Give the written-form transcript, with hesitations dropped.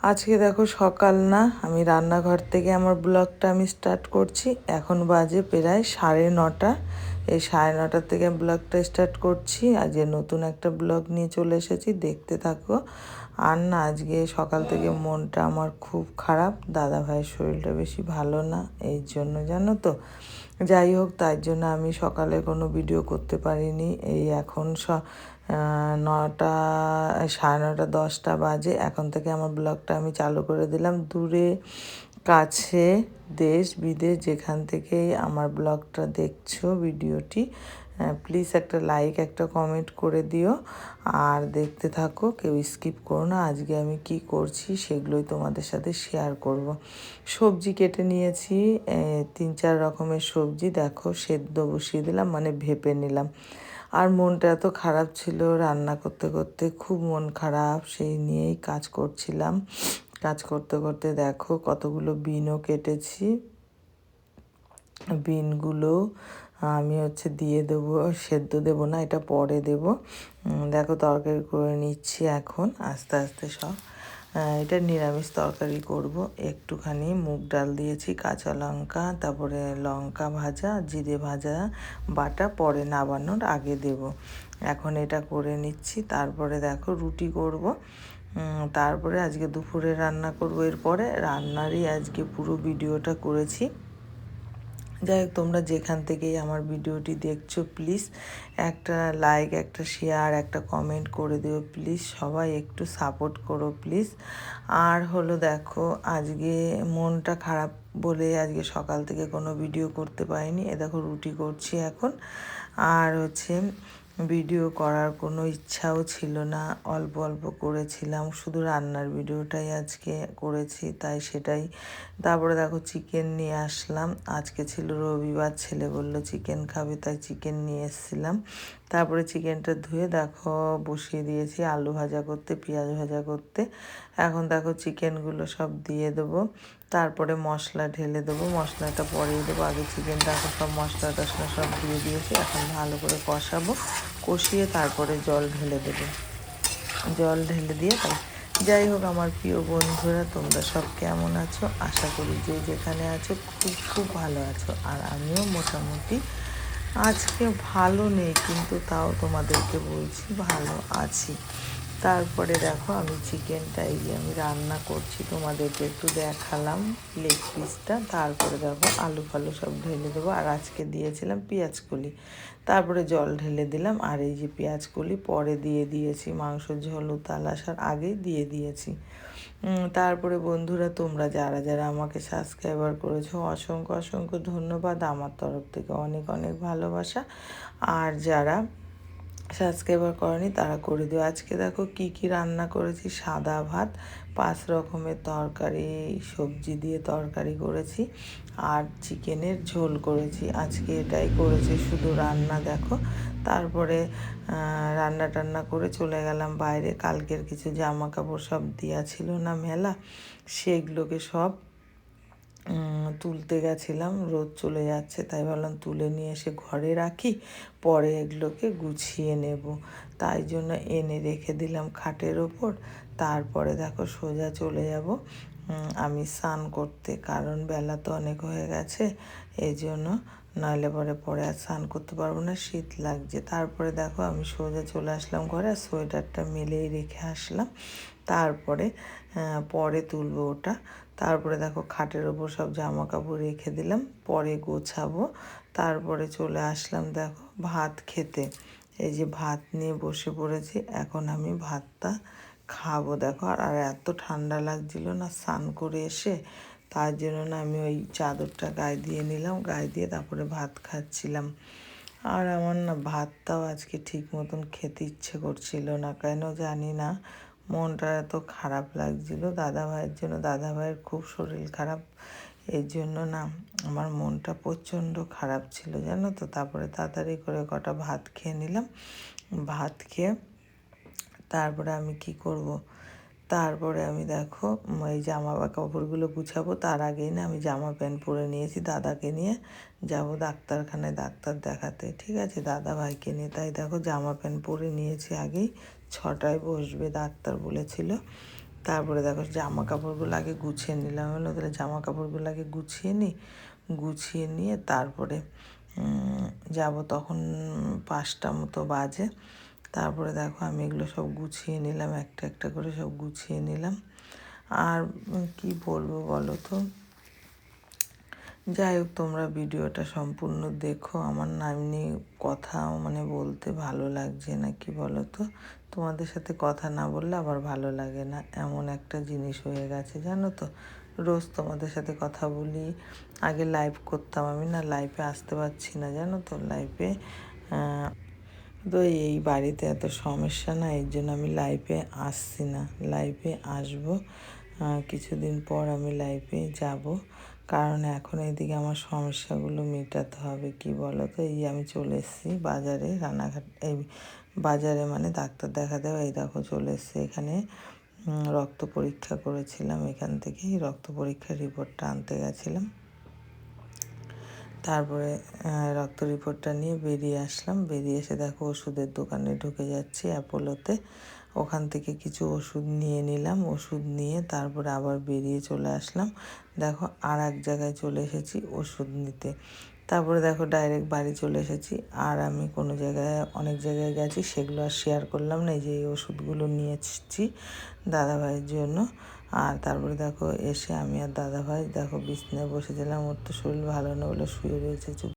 আজকে দেখো সকাল না, আমি রান্নাঘর থেকে আমার ব্লগটা আমি স্টার্ট করছি। এখন বাজে প্রায় 9:30। এই 9:30 থেকে ব্লগটা স্টার্ট করছি। আজকে নতুন একটা ব্লগ নিয়ে চলে এসেছি, দেখতে থাকো। আর না, আজকে সকাল থেকে মনটা আমার খুব খারাপ। দাদা ভাইয়ের শরীরটা বেশি ভালো না, এই জন্য জানো তো। যাই হোক, তাই জন্য আমি সকালে কোনো ভিডিও করতে পারিনি। এই এখন 9টা, 9:30, 10টা বাজে। এখন থেকে আমার ব্লগটা আমি চালু করে দিলাম। দূরে কাছে দেশ বিদেশ যেখান থেকেই আমার ব্লগটা দেখছো, ভিডিওটি, প্লিজ একটা লাইক একটা কমেন্ট করে দিও আর দেখতে থাকো, কেউ স্কিপ করো না। আজকে আমি কি করছি সেগুলোই তোমাদের সাথে শেয়ার করব। সবজি কেটে নিয়েছি, 3-4 রকমের সবজি দেখো, সেদ্ধ বসিয়ে দিলাম, মানে ভেপে নিলাম। আর মনটা এত খারাপ ছিল, রান্না করতে করতে খুব মন খারাপ, সেই নিয়েই কাজ করছিলাম। কাজ করতে করতে দেখো কতগুলো বিনও কেটেছি। বিনগুলো আমি দিয়ে দেবো, সেদ্ধ দেবো না, এটা পরে দেবো। দেখো তরকারি করে নিচ্ছি এখন আস্তে আস্তে সব। এটা নিরামিষ তরকারি করব। একটুখানি মুগ ডাল দিয়েছি, কাঁচা লঙ্কা, তারপরে লঙ্কা ভাজা, জিরে ভাজা বাটা পরে নামানোর আগে দেব। এখন এটা করে নিচ্ছি, তারপরে দেখো রুটি করব। তারপরে আজকে দুপুরে রান্না করব। এরপরে রান্নারই আজকে পুরো ভিডিওটা করেছি। যাই হোক, তোমরা যেখান থেকেই আমার ভিডিওটি দেখছো প্লিজ একটা লাইক একটা শেয়ার একটা কমেন্ট করে দিও প্লিজ। সবাই একটু সাপোর্ট করো প্লিজ। আর দেখো আজকে মনটা খারাপ বলে আজকে সকাল থেকে কোনো ভিডিও করতে পারিনি। দেখো রুটি করছি এখন। আর ভিডিও করার কোনো ইচ্ছাও ছিল না, অল্প অল্প করেছিলাম, শুধু রান্নার ভিডিওটাই আজকে করেছি, তাই সেটাই। তারপরে দেখো চিকেন নিয়ে আসলাম। আজকে ছিল রবিবার, ছেলে বলল চিকেন খাবে, তাই চিকেন নিয়ে এসেছিলাম। তারপরে চিকেনটা ধুয়ে দেখো বসিয়ে দিয়েছি আলু ভাজা করতে, পেঁয়াজ ভাজা করতে। এখন দেখো চিকেনগুলো সব দিয়ে দেবো, তারপরে মশলা ঢেলে দেবো। মশলাটা পরেই দেবো, আগে চিকেনটা এখন সব মশলা টশলা সব দিয়ে দিয়েছি। এখন ভালো করে কষাবো, কষিয়ে তারপরে জল ঢেলে দেবো। জল ঢেলে দিয়ে তাই। যাই হোক আমার প্রিয় বন্ধুরা, তোমরা সব কেমন আছো? আশা করি যে যেখানে আছো খুব খুব ভালো আছো। আর আমিও মোটামুটি আজকে ভালো নেই, কিন্তু তাও তোমাদেরকে বলছি ভালো আছি। তারপরে দেখো আমি চিকেনটা আমি রান্না করছি, তোমাদেরকে একটু দেখালাম লেগ পিসটা। তারপরে দেখো আলু ফালু সব ঢেলে দেবো। আর আজকে দিয়েছিলাম পেঁয়াজ কলি, তারপরে জল ঢেলে দিলাম। আর এই যে পেঁয়াজ কলি পরে দিয়ে দিয়েছি, মাংস ঝোল উতাল আসার আগেই দিয়ে দিয়েছি। তারপরে বন্ধুরা, তোমরা যারা যারা আমাকে সাবস্ক্রাইবার করেছো অসংখ্য অসংখ্য ধন্যবাদ, আমার তরফ থেকে অনেক অনেক ভালোবাসা। আর যারা সাবস্ক্রাইবার করেনি তারা করে দিও। আজকে দেখো কি কি রান্না করেছি। সাদা ভাত, 5 রকমের তরকারি, সবজি দিয়ে তরকারি করেছি, আর চিকেনের ঝোল করেছি। আজকে এটাই করেছি শুধু রান্না দেখো। তারপরে রান্না টান্না করে চলে গেলাম বাইরে। কালকের কিছু জামা কাপড় সব দেওয়া ছিল না মেলা, সেগুলোকে সব তুলতে গেছিলাম। রোদ চলে যাচ্ছে, তাই ভাবলাম তুলে নিয়ে এসে ঘরে রাখি, পরে এগুলোকে গুছিয়ে নেব। তাই জন্য এনে রেখে দিলাম খাটের ওপর। তারপরে দেখো সোজা চলে যাব আমি স্নান করতে, কারণ বেলা তো অনেক হয়ে গেছে, এই জন্য। নাহলে পরে আর স্নান করতে পারবো না, শীত লাগছে। তারপরে দেখো আমি সোজা চলে আসলাম ঘরে, আর সোয়েটারটা মেলেই রেখে আসলাম। তারপরে পরে তুলবো ওটা। তারপরে দেখো খাটের ওপর সব জামা কাপড় রেখে দিলাম, পরে গোছাবো। তারপরে চলে আসলাম দেখো ভাত খেতে। এই যে ভাত নিয়ে বসে পড়েছি, এখন আমি ভাতটা খাবো দেখো। আর এত ঠান্ডা লাগছিল না স্নান করে এসে, তার জন্য না আমি ওই চাদরটা গায়ে দিয়ে নিলাম, গায়ে দিয়ে তারপরে ভাত খাচ্ছিলাম। আর আমার না ভাতটাও আজকে ঠিক মতন খেতে ইচ্ছে করছিল না, কেন জানি না, মনটা এত খারাপ লাগছিল দাদাভাইয়ের জন্য। দাদাভাইয়ের খুব শরীর খারাপ, এই জন্য না আমার মনটা প্রচণ্ড খারাপ ছিল জানো তো। তারপরে তাড়াতাড়ি করে কটা ভাত খেয়ে নিলাম। ভাত খেয়ে তারপরে আমি কি করব, তারপরে আমি দেখো এই জামা কাপড়গুলো গুছাবো। তার আগেই না আমি জামা প্যান্ট পরে নিয়েছি, দাদাকে নিয়ে যাব ডাক্তারখানায় ডাক্তার দেখাতে, ঠিক আছে, দাদা ভাইকে নিয়ে। তাই দেখো জামা প্যান্ট পরে নিয়েছি আগেই, 6টায় বসবে ডাক্তার বলেছিল। তারপরে দেখো জামা কাপড়গুলো আগে গুছিয়ে নিলাম, হলো তাহলে জামা কাপড়গুলো আগে গুছিয়ে নিই, গুছিয়ে নিয়ে তারপরে যাব। তখন 5টা মতো বাজে। তারপরে দেখো আমি এগুলো সব গুছিয়ে নিলাম, একটা একটা করে সব গুছিয়ে নিলাম। আর কি বলবো বলো তো, যাই হোক তোমরা ভিডিওটা সম্পূর্ণ দেখো। আমার না এমনি কথা মানে বলতে ভালো লাগছে না, কি বলো তো, তোমাদের সাথে কথা না বললে আবার ভালো লাগে না, এমন একটা জিনিস হয়ে গেছে জানো তো। রোজ তোমাদের সাথে কথা বলি, আগে লাইভ করতাম, আমি না লাইভে আসতে পারছি না জানো তো, লাইভে তো এই বাড়িতে এত সমস্যা না, এর জন্য আমি লাইভে আসছি না। লাইভে আসবো কিছুদিন পর, আমি লাইভে যাব, কারণ এখন এইদিকে আমার সমস্যাগুলো মেটাতে হবে, কি বলো তো। এই আমি চলে এসেছি বাজারে, রানাঘাট এই বাজারে মানে ডাক্তার দেখাতে, এই দেখো চলে এসেছি এখানে। রক্ত পরীক্ষা করেছিলাম, এখান থেকেই রক্ত পরীক্ষার রিপোর্টটা আনতে গেছিলাম। তারপরে রক্ত রিপোর্টটা নিয়ে বেরিয়ে আসলাম, বেরিয়ে এসে দেখো ওষুধের দোকানে ঢুকে যাচ্ছি, অ্যাপোলোতে। ওখান থেকে কিছু ওষুধ নিয়ে নিলাম, ওষুধ নিয়ে তারপরে আবার বেরিয়ে চলে আসলাম। দেখো আর এক জায়গায় চলে এসেছি ওষুধ নিতে। তারপরে দেখো ডাইরেক্ট বাড়ি চলে এসেছি। আর আমি কোনো জায়গায় অনেক জায়গায় গেছি, সেগুলো আর শেয়ার করলাম না। এই যে এই ওষুধগুলো নিয়ে এসেছি দাদাভাইয়ের জন্য। আর তারপরে দেখো এসে আমি আর দাদাভাই দেখো বিছানায় বসেছিলাম, ওর তো শরীর ভালো না বলে শুয়ে রয়েছে চুপ।